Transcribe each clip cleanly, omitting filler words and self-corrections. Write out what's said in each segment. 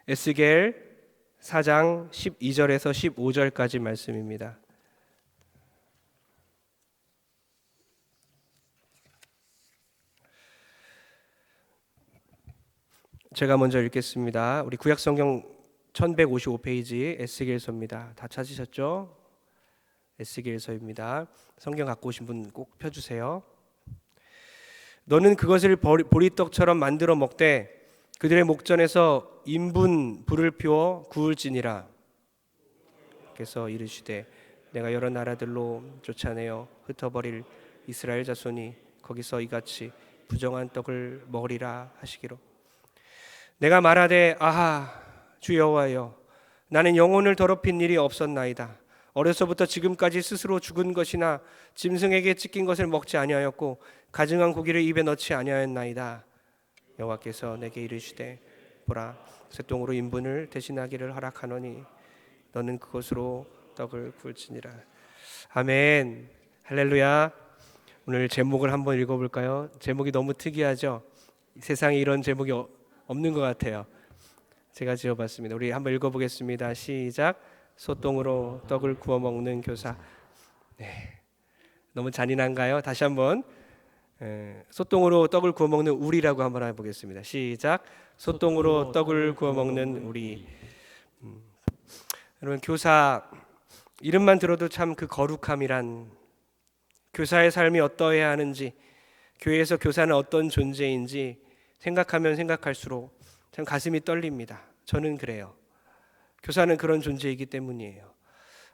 에스겔 4장 12절에서 15절까지 말씀입니다. 제가 먼저 읽겠습니다. 우리 구약성경 1155페이지 에스겔서입니다. 다 찾으셨죠? 에스겔서입니다. 성경 갖고 오신 분 꼭 펴주세요. 너는 그것을 보리떡처럼 만들어 먹되 그들의 목전에서 인분 불을 피워 구울지니라. 그래서 이르시되 내가 여러 나라들로 쫓아내어 흩어버릴 이스라엘 자손이 거기서 이같이 부정한 떡을 먹으리라 하시기로. 내가 말하되 아하 주 여호와여, 나는 영혼을 더럽힌 일이 없었나이다. 어려서부터 지금까지 스스로 죽은 것이나 짐승에게 찢긴 것을 먹지 아니하였고 가증한 고기를 입에 넣지 아니하였나이다. 여호와께서 내게 이르시되 보라, 쇠똥으로 인분을 대신하기를 허락하노니 너는 그것으로 떡을 구울지니라. 아멘. 할렐루야. 오늘 제목을 한번 읽어볼까요? 제목이 너무 특이하죠? 세상에 이런 제목이 없는 것 같아요. 제가 지어봤습니다. 우리 한번 읽어보겠습니다. 시작. 소똥으로 떡을 구워 먹는 교사. 네. 너무 잔인한가요? 다시 한번. 소똥으로 떡을 구워 먹는 우리라고 한번 해보겠습니다. 시작. 소똥으로 떡을 구워 먹는 우리. 여러분, 교사 이름만 들어도 참 그 거룩함이란, 교사의 삶이 어떠해야 하는지, 교회에서 교사는 어떤 존재인지 생각하면 생각할수록 참 가슴이 떨립니다. 저는 그래요. 교사는 그런 존재이기 때문이에요.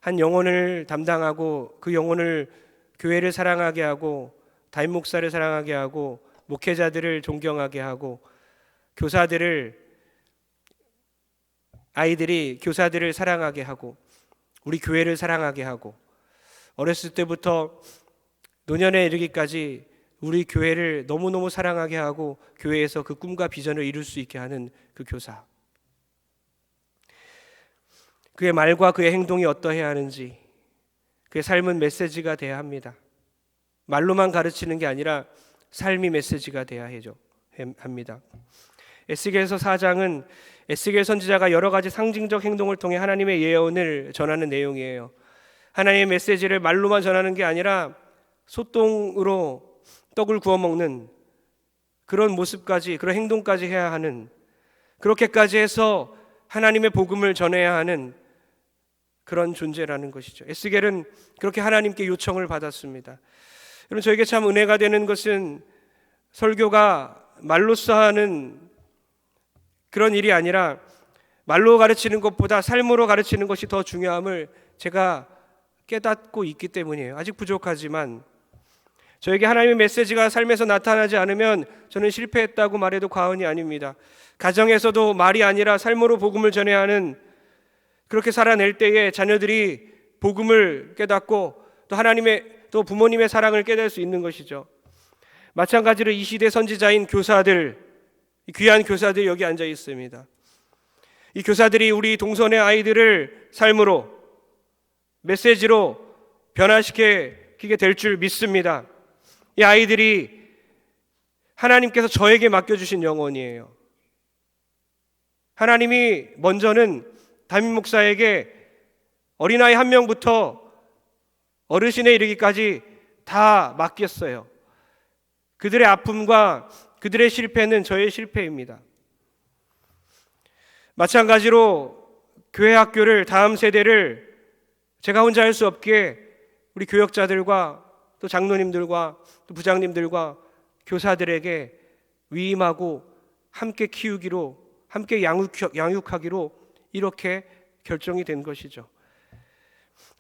한 영혼을 담당하고 그 영혼을, 교회를 사랑하게 하고 담임 목사를 사랑하게 하고 목회자들을 존경하게 하고 아이들이 교사들을 사랑하게 하고 우리 교회를 사랑하게 하고 어렸을 때부터 노년에 이르기까지 우리 교회를 너무너무 사랑하게 하고 교회에서 그 꿈과 비전을 이룰 수 있게 하는 그 교사, 그의 말과 그의 행동이 어떠해야 하는지, 그의 삶은 메시지가 돼야 합니다. 말로만 가르치는 게 아니라 삶이 메시지가 돼야 합니다. 에스겔서 4장은 에스겔 선지자가 여러 가지 상징적 행동을 통해 하나님의 예언을 전하는 내용이에요. 하나님의 메시지를 말로만 전하는 게 아니라 소똥으로 떡을 구워 먹는 그런 모습까지, 그런 행동까지 해야 하는, 그렇게까지 해서 하나님의 복음을 전해야 하는 그런 존재라는 것이죠. 에스겔은 그렇게 하나님께 요청을 받았습니다. 여러분, 저에게 참 은혜가 되는 것은 설교가 말로써 하는 그런 일이 아니라 말로 가르치는 것보다 삶으로 가르치는 것이 더 중요함을 제가 깨닫고 있기 때문이에요. 아직 부족하지만 저에게 하나님의 메시지가 삶에서 나타나지 않으면 저는 실패했다고 말해도 과언이 아닙니다. 가정에서도 말이 아니라 삶으로 복음을 전해야 하는, 그렇게 살아낼 때에 자녀들이 복음을 깨닫고 또 부모님의 사랑을 깨달을 수 있는 것이죠. 마찬가지로 이 시대 선지자인 교사들, 귀한 교사들이 여기 앉아 있습니다. 이 교사들이 우리 동선의 아이들을 삶으로, 메시지로 변화시키게 될 줄 믿습니다. 이 아이들이 하나님께서 저에게 맡겨주신 영혼이에요. 하나님이 먼저는 담임 목사에게 어린아이 한 명부터 어르신에 이르기까지 다 맡겼어요. 그들의 아픔과 그들의 실패는 저의 실패입니다. 마찬가지로 교회 학교를, 다음 세대를 제가 혼자 할 수 없게 우리 교역자들과 또 장로님들과 또 부장님들과 교사들에게 위임하고 함께 키우기로, 함께 양육하기로 이렇게 결정이 된 것이죠.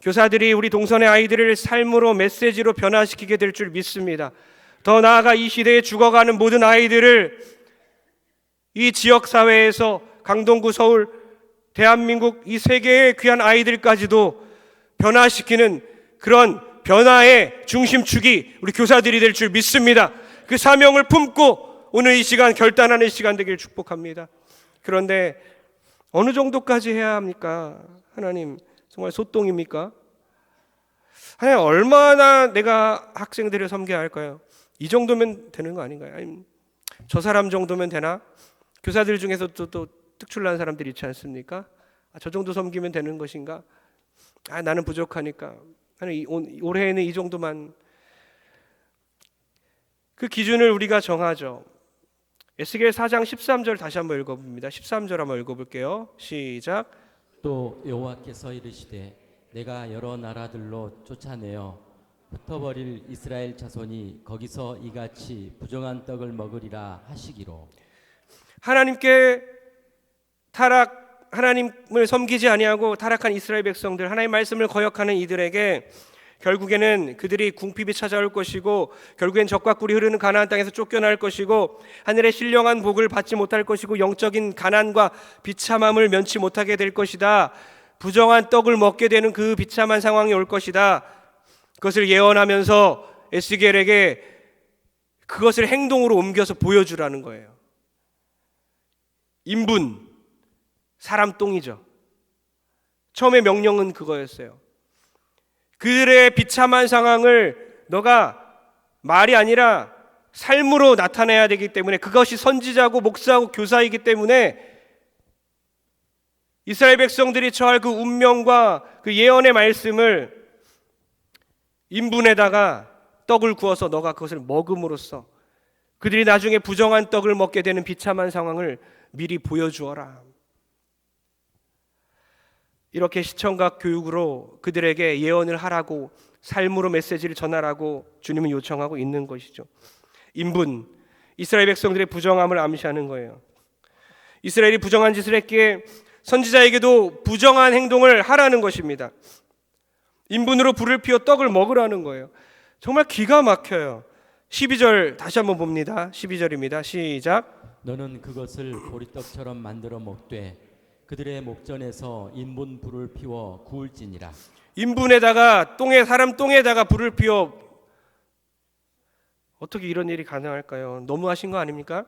교사들이 우리 동선의 아이들을 삶으로, 메시지로 변화시키게 될 줄 믿습니다. 더 나아가 이 시대에 죽어가는 모든 아이들을 이 지역사회에서 강동구, 서울, 대한민국 이 세계의 귀한 아이들까지도 변화시키는 그런 변화의 중심축이 우리 교사들이 될 줄 믿습니다. 그 사명을 품고 오늘 이 시간 결단하는 시간 되길 축복합니다. 그런데 어느 정도까지 해야 합니까? 하나님, 정말 소똥입니까? 하나님, 얼마나 내가 학생들을 섬겨야 할까요? 이 정도면 되는 거 아닌가요? 아니면 저 사람 정도면 되나? 교사들 중에서 또 특출난 사람들이 있지 않습니까? 저 정도 섬기면 되는 것인가? 나는 부족하니까. 올해에는 이 정도만. 그 기준을 우리가 정하죠. 에스겔 4장 13절 다시 한번 읽어봅니다. 13절 한번 읽어볼게요. 시작. 또 여호와께서 이르시되 내가 여러 나라들로 쫓아내어 흩어버릴 이스라엘 자손이 거기서 이같이 부정한 떡을 먹으리라 하시기로. 하나님을 섬기지 아니하고 타락한 이스라엘 백성들, 하나님의 말씀을 거역하는 이들에게 결국에는 그들이 궁핍이 찾아올 것이고, 결국엔 적과 꿀이 흐르는 가나안 땅에서 쫓겨날 것이고, 하늘의 신령한 복을 받지 못할 것이고, 영적인 가난과 비참함을 면치 못하게 될 것이다. 부정한 떡을 먹게 되는 그 비참한 상황이 올 것이다. 그것을 예언하면서 에스겔에게 그것을 행동으로 옮겨서 보여주라는 거예요. 인분, 사람 똥이죠. 처음에 명령은 그거였어요. 그들의 비참한 상황을 너가 말이 아니라 삶으로 나타내야 되기 때문에, 그것이 선지자고 목사고 교사이기 때문에 이스라엘 백성들이 처할 그 운명과 그 예언의 말씀을 인분에다가 떡을 구워서 너가 그것을 먹음으로써 그들이 나중에 부정한 떡을 먹게 되는 비참한 상황을 미리 보여주어라. 이렇게 시청각 교육으로 그들에게 예언을 하라고, 삶으로 메시지를 전하라고 주님은 요청하고 있는 것이죠. 인분, 이스라엘 백성들의 부정함을 암시하는 거예요. 이스라엘이 부정한 짓을 했기에 선지자에게도 부정한 행동을 하라는 것입니다. 인분으로 불을 피워 떡을 먹으라는 거예요. 정말 기가 막혀요. 12절 다시 한번 봅니다. 12절입니다. 시작. 너는 그것을 보리떡처럼 만들어 먹되 그들의 목전에서 인분 불을 피워 구울지니라. 인분에다가 사람 똥에다가 불을 피워. 어떻게 이런 일이 가능할까요? 너무하신 거 아닙니까?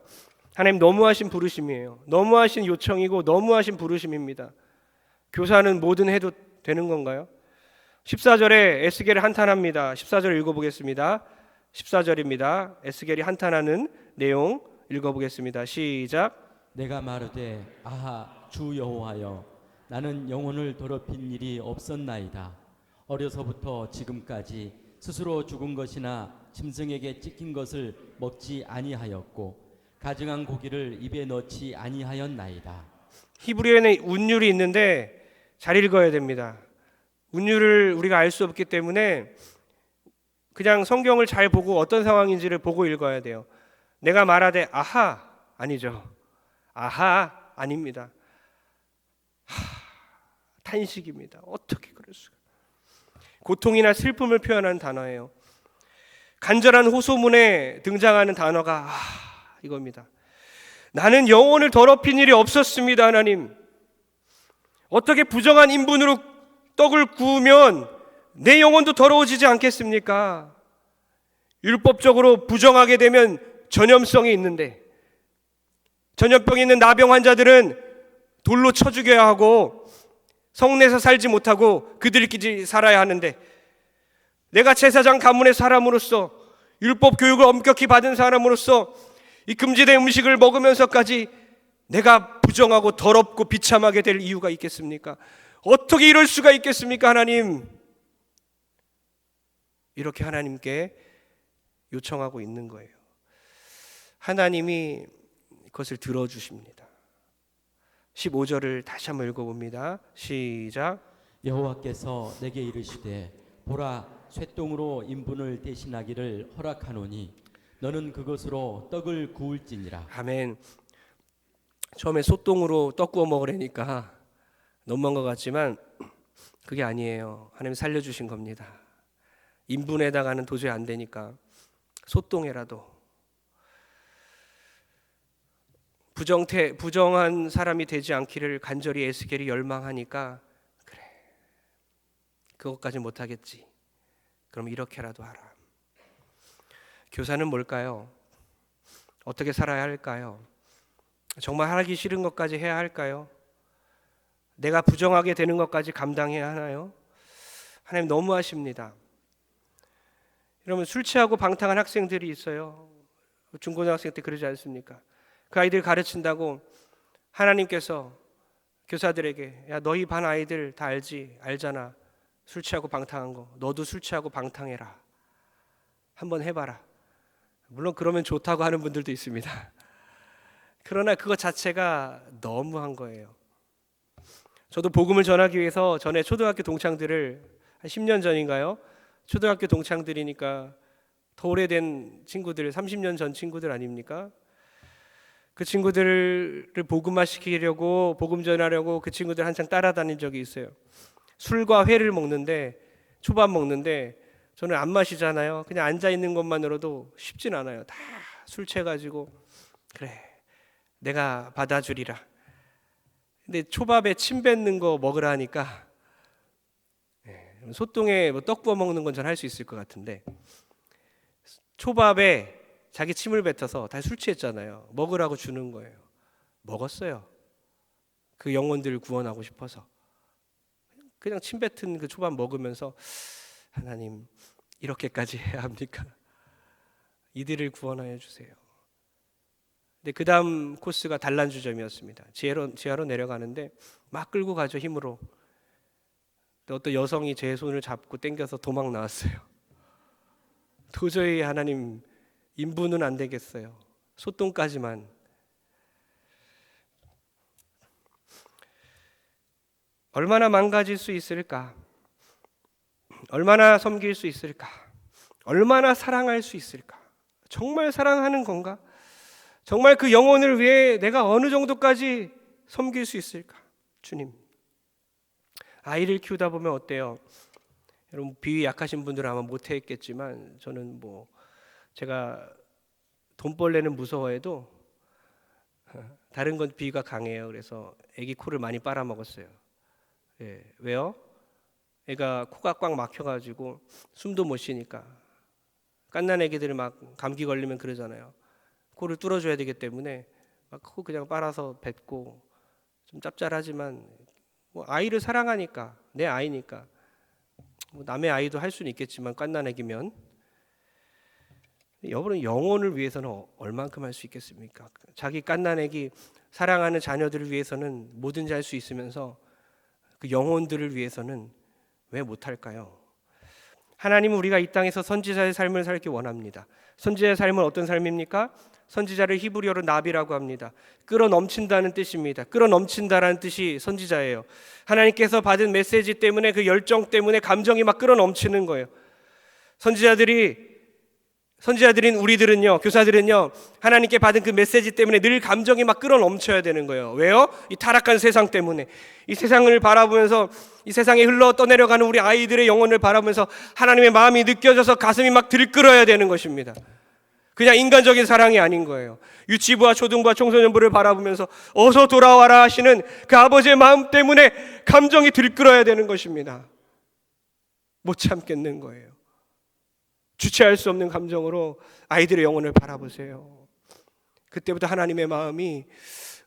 하나님 너무하신 부르심이에요. 너무하신 요청이고 너무하신 부르심입니다. 교사는 뭐든 해도 되는 건가요? 14절에 에스겔이 한탄합니다. 14절 읽어보겠습니다. 14절입니다. 에스겔이 한탄하는 내용 읽어보겠습니다. 시작. 내가 마르되 아하 주 여호와여, 나는 영혼을 더럽힌 일이 없었나이다. 어려서부터 지금까지 스스로 죽은 것이나 짐승에게 찢긴 것을 먹지 아니하였고 가증한 고기를 입에 넣지 아니하였나이다. 히브리어에는 운율이 있는데 잘 읽어야 됩니다. 운율을 우리가 알 수 없기 때문에 그냥 성경을 잘 보고 어떤 상황인지를 보고 읽어야 돼요. 내가 말하되 아하 아니죠. 아하 아닙니다. 탄식입니다. 어떻게 그럴 수가. 고통이나 슬픔을 표현하는 단어예요. 간절한 호소문에 등장하는 단어가 이겁니다. 나는 영혼을 더럽힌 일이 없었습니다. 하나님, 어떻게 부정한 인분으로 떡을 구우면 내 영혼도 더러워지지 않겠습니까? 율법적으로 부정하게 되면 전염성이 있는데, 전염병이 있는 나병 환자들은 돌로 쳐 죽여야 하고 성내에서 살지 못하고 그들끼리 살아야 하는데, 내가 제사장 가문의 사람으로서 율법 교육을 엄격히 받은 사람으로서 이 금지된 음식을 먹으면서까지 내가 부정하고 더럽고 비참하게 될 이유가 있겠습니까? 어떻게 이럴 수가 있겠습니까? 하나님, 이렇게 하나님께 요청하고 있는 거예요. 하나님이 그것을 들어주십니다. 15절을 다시 한번 읽어봅니다. 시작. 여호와께서 내게 이르시되 보라, 쇠똥으로 인분을 대신하기를 허락하노니 너는 그것으로 떡을 구울지니라. 아멘. 처음에 소똥으로 떡 구워 먹으려니까 너무한 것 같지만 그게 아니에요. 하나님 살려주신 겁니다. 인분에다가는 도저히 안 되니까 소똥에라도. 부정한 사람이 되지 않기를 간절히 에스겔이 열망하니까, 그래, 그것까지 못하겠지, 그럼 이렇게라도 하라. 교사는 뭘까요? 어떻게 살아야 할까요? 정말 하기 싫은 것까지 해야 할까요? 내가 부정하게 되는 것까지 감당해야 하나요? 하나님 너무하십니다. 여러분, 술 취하고 방탕한 학생들이 있어요. 중고등학생 때 그러지 않습니까? 그 아이들 가르친다고 하나님께서 교사들에게 야 너희 반 아이들 다 알잖아. 술 취하고 방탕한 거. 너도 술 취하고 방탕해라. 한번 해봐라. 물론 그러면 좋다고 하는 분들도 있습니다. 그러나 그것 자체가 너무한 거예요. 저도 복음을 전하기 위해서 전에 초등학교 동창들을 한 10년 전인가요? 초등학교 동창들이니까 더 오래된 친구들, 30년 전 친구들 아닙니까? 그 친구들을 복음화 시키려고 복음 전하려고 그 친구들 한창 따라다닌 적이 있어요. 술과 회를 먹는데 초밥 먹는데 저는 안 마시잖아요. 그냥 앉아 있는 것만으로도 쉽진 않아요. 다 술 취해가지고 그래 내가 받아주리라. 근데 초밥에 침 뱉는 거 먹으라 하니까 소똥에 뭐 떡 구워 먹는 건 전 할 수 있을 것 같은데 초밥에 자기 침을 뱉어서 다 술 취했잖아요. 먹으라고 주는 거예요. 먹었어요. 그 영혼들을 구원하고 싶어서 그냥 침 뱉은 그 초밥 먹으면서 하나님 이렇게까지 해야 합니까? 이들을 구원하여 주세요. 근데 그 다음 코스가 단란주점이었습니다. 지하로 내려가는데 막 끌고 가죠. 힘으로. 어떤 여성이 제 손을 잡고 당겨서 도망 나왔어요. 도저히 하나님 인부는 안 되겠어요. 소똥까지만. 얼마나 망가질 수 있을까? 얼마나 섬길 수 있을까? 얼마나 사랑할 수 있을까? 정말 사랑하는 건가? 정말 그 영혼을 위해 내가 어느 정도까지 섬길 수 있을까? 주님. 아이를 키우다 보면 어때요? 여러분 비위 약하신 분들은 아마 못했겠지만 저는 뭐 제가 돈벌레는 무서워해도 다른 건 비위가 강해요. 그래서 애기 코를 많이 빨아먹었어요. 예, 왜요? 애가 코가 꽉 막혀가지고 숨도 못 쉬니까 갓난 애기들이 막 감기 걸리면 그러잖아요. 코를 뚫어줘야 되기 때문에 막 코 그냥 빨아서 뱉고 좀 짭짤하지만 뭐 아이를 사랑하니까 내 아이니까 뭐 남의 아이도 할 수는 있겠지만 갓난 애기면 여러분 영혼을 위해서는 얼만큼 할 수 있겠습니까? 자기 갓난 애기 사랑하는 자녀들을 위해서는 뭐든지 할 수 있으면서 그 영혼들을 위해서는 왜 못할까요? 하나님은 우리가 이 땅에서 선지자의 삶을 살기 원합니다. 선지자의 삶은 어떤 삶입니까? 선지자를 히브리어로 나비라고 합니다. 끌어넘친다는 뜻입니다. 끌어넘친다라는 뜻이 선지자예요. 하나님께서 받은 메시지 때문에 그 열정 때문에 감정이 막 끌어넘치는 거예요. 선지자들인 우리들은요, 교사들은요, 하나님께 받은 그 메시지 때문에 늘 감정이 막 끌어넘쳐야 되는 거예요. 왜요? 이 타락한 세상 때문에. 이 세상을 바라보면서 이 세상에 흘러 떠내려가는 우리 아이들의 영혼을 바라보면서 하나님의 마음이 느껴져서 가슴이 막 들끓어야 되는 것입니다. 그냥 인간적인 사랑이 아닌 거예요. 유치부와 초등부와 청소년부를 바라보면서 어서 돌아와라 하시는 그 아버지의 마음 때문에 감정이 들끓어야 되는 것입니다. 못 참겠는 거예요. 주체할 수 없는 감정으로 아이들의 영혼을 바라보세요. 그때부터 하나님의 마음이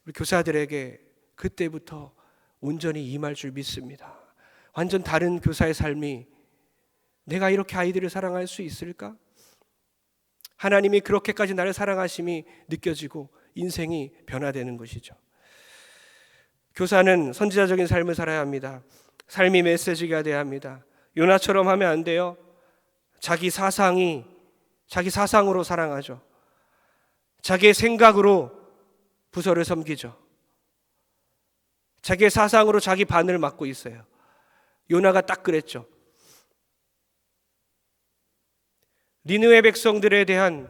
우리 교사들에게 그때부터 온전히 임할 줄 믿습니다. 완전 다른 교사의 삶이 내가 이렇게 아이들을 사랑할 수 있을까? 하나님이 그렇게까지 나를 사랑하심이 느껴지고 인생이 변화되는 것이죠. 교사는 선지자적인 삶을 살아야 합니다. 삶이 메시지가 돼야 합니다. 요나처럼 하면 안 돼요. 자기 사상으로 사랑하죠. 자기의 생각으로 부서를 섬기죠. 자기의 사상으로 자기 반을 맡고 있어요. 요나가 딱 그랬죠. 니느웨 백성들에 대한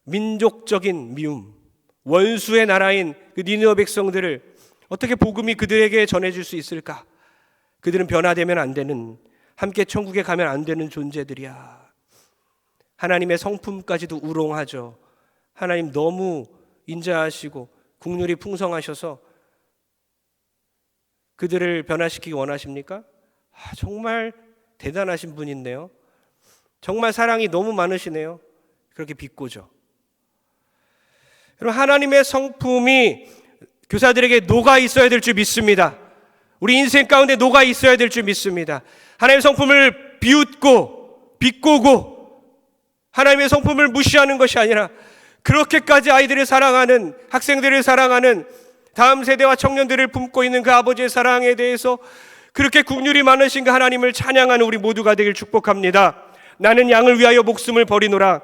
민족적인 미움, 원수의 나라인 그 니느웨 백성들을 어떻게 복음이 그들에게 전해질 수 있을까? 그들은 변화되면 안 되는, 함께 천국에 가면 안 되는 존재들이야. 하나님의 성품까지도 우롱하죠. 하나님 너무 인자하시고 국률이 풍성하셔서 그들을 변화시키기 원하십니까? 정말 대단하신 분인데요. 정말 사랑이 너무 많으시네요. 그렇게 비꼬죠. 여러분, 하나님의 성품이 교사들에게 녹아 있어야 될 줄 믿습니다. 우리 인생 가운데 녹아 있어야 될 줄 믿습니다. 하나님의 성품을 비꼬고 하나님의 성품을 무시하는 것이 아니라 그렇게까지 아이들을 사랑하는, 학생들을 사랑하는, 다음 세대와 청년들을 품고 있는 그 아버지의 사랑에 대해서 그렇게 국률이 많으신 그 하나님을 찬양하는 우리 모두가 되길 축복합니다. 나는 양을 위하여 목숨을 버리노라.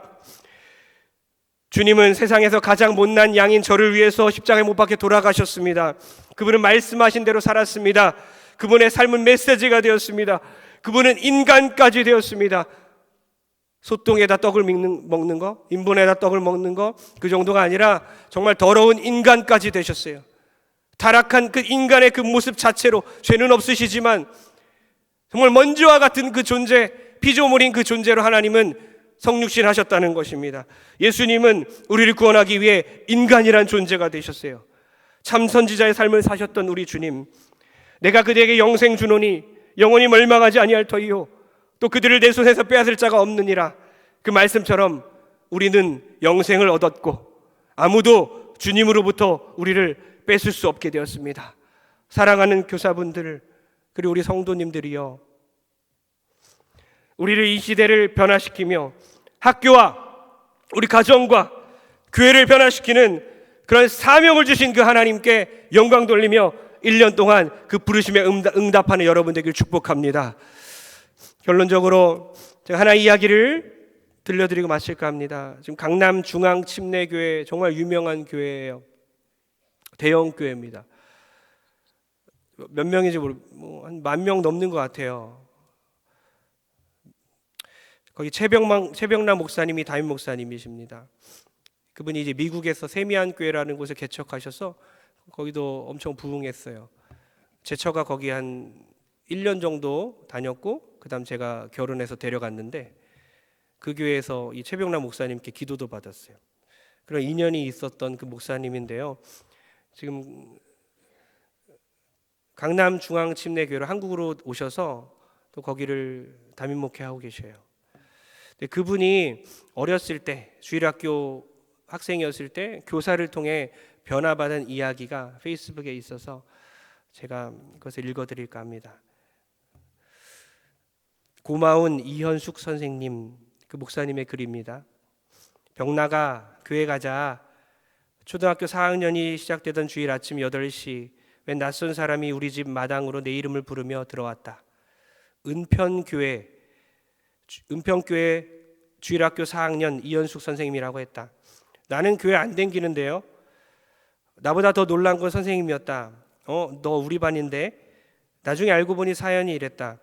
주님은 세상에서 가장 못난 양인 저를 위해서 십자가에 못 박혀 돌아가셨습니다. 그분은 말씀하신 대로 살았습니다. 그분의 삶은 메시지가 되었습니다. 그분은 인간까지 되었습니다. 소똥에다 떡을 먹는 거, 인분에다 떡을 먹는 거, 그 정도가 아니라 정말 더러운 인간까지 되셨어요. 타락한 그 인간의 그 모습 자체로, 죄는 없으시지만 정말 먼지와 같은 그 존재, 피조물인 그 존재로 하나님은 성육신 하셨다는 것입니다. 예수님은 우리를 구원하기 위해 인간이란 존재가 되셨어요. 참 선지자의 삶을 사셨던 우리 주님, 내가 그대에게 영생 주노니 영원히 멸망하지 아니할 터이요 또 그들을 내 손에서 빼앗을 자가 없느니라. 그 말씀처럼 우리는 영생을 얻었고 아무도 주님으로부터 우리를 뺏을 수 없게 되었습니다. 사랑하는 교사분들, 그리고 우리 성도님들이여, 우리를 이 시대를 변화시키며 학교와 우리 가정과 교회를 변화시키는 그런 사명을 주신 그 하나님께 영광 돌리며 1년 동안 그 부르심에 응답하는 여러분 되길 축복합니다. 결론적으로 제가 하나 이야기를 들려드리고 마칠까 합니다. 지금 강남 중앙침례교회, 정말 유명한 교회예요. 대형 교회입니다. 몇 명인지 한 10,000명 넘는 것 같아요. 거기 최병남 목사님이 담임 목사님이십니다. 그분이 이제 미국에서 세미안 교회라는 곳을 개척하셔서 거기도 엄청 부흥했어요. 제 처가 거기 한 1년 정도 다녔고, 그다음 제가 결혼해서 데려갔는데 그 교회에서 이 최병남 목사님께 기도도 받았어요. 그런 인연이 있었던 그 목사님인데요. 지금 강남 중앙침례교회로 한국으로 오셔서 또 거기를 담임 목회하고 계셔요. 근데 그분이 어렸을 때, 주일학교 학생이었을 때 교사를 통해 변화받은 이야기가 페이스북에 있어서 제가 그것을 읽어드릴까 합니다. 고마운 이현숙 선생님, 그 목사님의 글입니다. 병나가 교회 가자. 초등학교 4학년이 시작되던 주일 아침 8시 웬 낯선 사람이 우리 집 마당으로 내 이름을 부르며 들어왔다. 은평교회 주일학교 4학년 이현숙 선생님이라고 했다. 나는 교회 안 댕기는데요. 나보다 더 놀란 건 선생님이었다. 너 우리 반인데? 나중에 알고 보니 사연이 이랬다.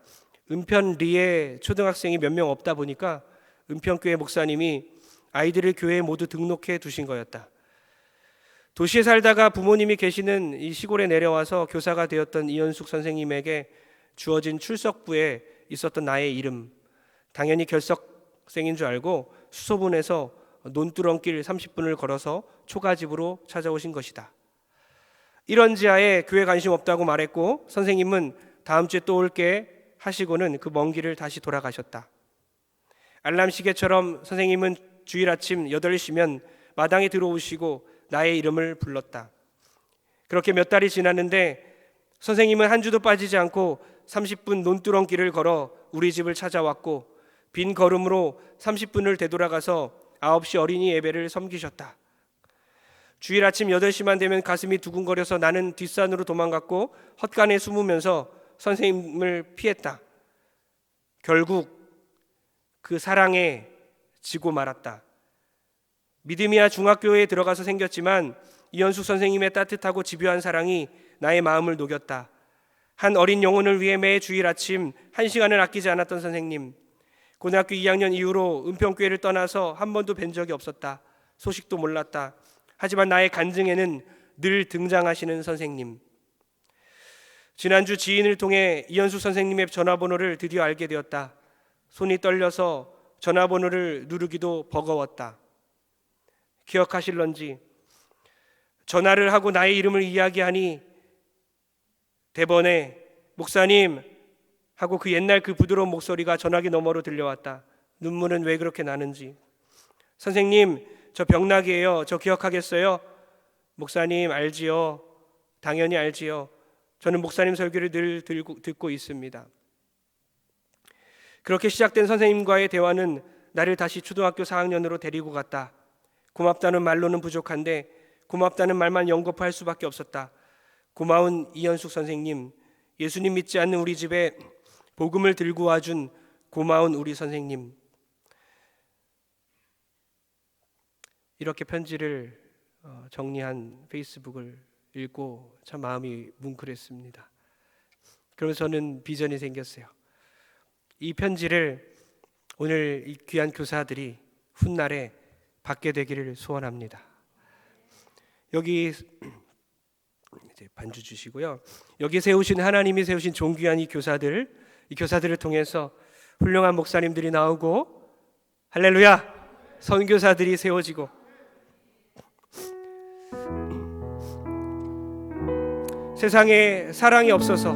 은평리에 초등학생이 몇 명 없다 보니까 은평교회 목사님이 아이들을 교회에 모두 등록해 두신 거였다. 도시에 살다가 부모님이 계시는 이 시골에 내려와서 교사가 되었던 이현숙 선생님에게 주어진 출석부에 있었던 나의 이름, 당연히 결석생인 줄 알고 수소문해서 논두렁길 30분을 걸어서 초가집으로 찾아오신 것이다. 이런지하에 교회 관심 없다고 말했고 선생님은 다음 주에 또 올게 하시고는 그 먼 길을 다시 돌아가셨다. 알람 시계처럼 선생님은 주일 아침 8시면 마당에 들어오시고 나의 이름을 불렀다. 그렇게 몇 달이 지났는데 선생님은 한 주도 빠지지 않고 30분 논두렁길을 걸어 우리 집을 찾아왔고 빈 걸음으로 30분을 되돌아가서 9시 어린이 예배를 섬기셨다. 주일 아침 8시만 되면 가슴이 두근거려서 나는 뒷산으로 도망갔고 헛간에 숨으면서 선생님을 피했다. 결국 그 사랑에 지고 말았다. 믿음이야 중학교에 들어가서 생겼지만 이현숙 선생님의 따뜻하고 집요한 사랑이 나의 마음을 녹였다. 한 어린 영혼을 위해 매 주일 아침 1시간을 아끼지 않았던 선생님. 고등학교 2학년 이후로 은평교회를 떠나서 한 번도 뵌 적이 없었다. 소식도 몰랐다. 하지만 나의 간증에는 늘 등장하시는 선생님. 지난주 지인을 통해 이현숙 선생님의 전화번호를 드디어 알게 되었다. 손이 떨려서 전화번호를 누르기도 버거웠다. 기억하실런지 전화를 하고 나의 이름을 이야기하니 대번에 목사님 하고 그 옛날 그 부드러운 목소리가 전화기 너머로 들려왔다. 눈물은 왜 그렇게 나는지. 선생님, 저 병나기예요. 저 기억하겠어요? 목사님, 알지요. 당연히 알지요. 저는 목사님 설교를 늘 듣고 있습니다. 그렇게 시작된 선생님과의 대화는 나를 다시 초등학교 4학년으로 데리고 갔다. 고맙다는 말로는 부족한데 고맙다는 말만 연거푸할 수밖에 없었다. 고마운 이현숙 선생님, 예수님 믿지 않는 우리 집에 복음을 들고 와준 고마운 우리 선생님, 이렇게 편지를 정리한 페이스북을 읽고 참 마음이 뭉클했습니다. 그러면서 저는 비전이 생겼어요. 이 편지를 오늘 이 귀한 교사들이 훗날에 받게 되기를 소원합니다. 여기 이제 반주 주시고요. 여기 세우신 하나님이 세우신 존귀한 이 교사들을 통해서 훌륭한 목사님들이 나오고, 할렐루야, 선교사들이 세워지고, 세상에 사랑이 없어서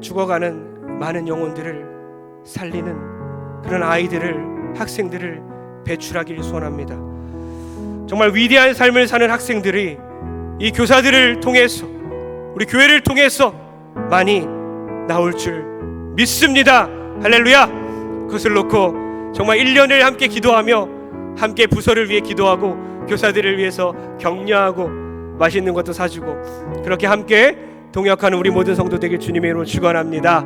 죽어가는 많은 영혼들을 살리는 그런 아이들을, 학생들을 배출하기를 소원합니다. 정말 위대한 삶을 사는 학생들이 이 교사들을 통해서, 우리 교회를 통해서 많이 나올 줄 믿습니다. 할렐루야. 그것을 놓고 정말 1년을 함께 기도하며 함께 부서를 위해 기도하고 교사들을 위해서 격려하고 맛있는 것도 사주고 그렇게 함께 동역하는 우리 모든 성도 되길 주님의 이름으로 축원합니다.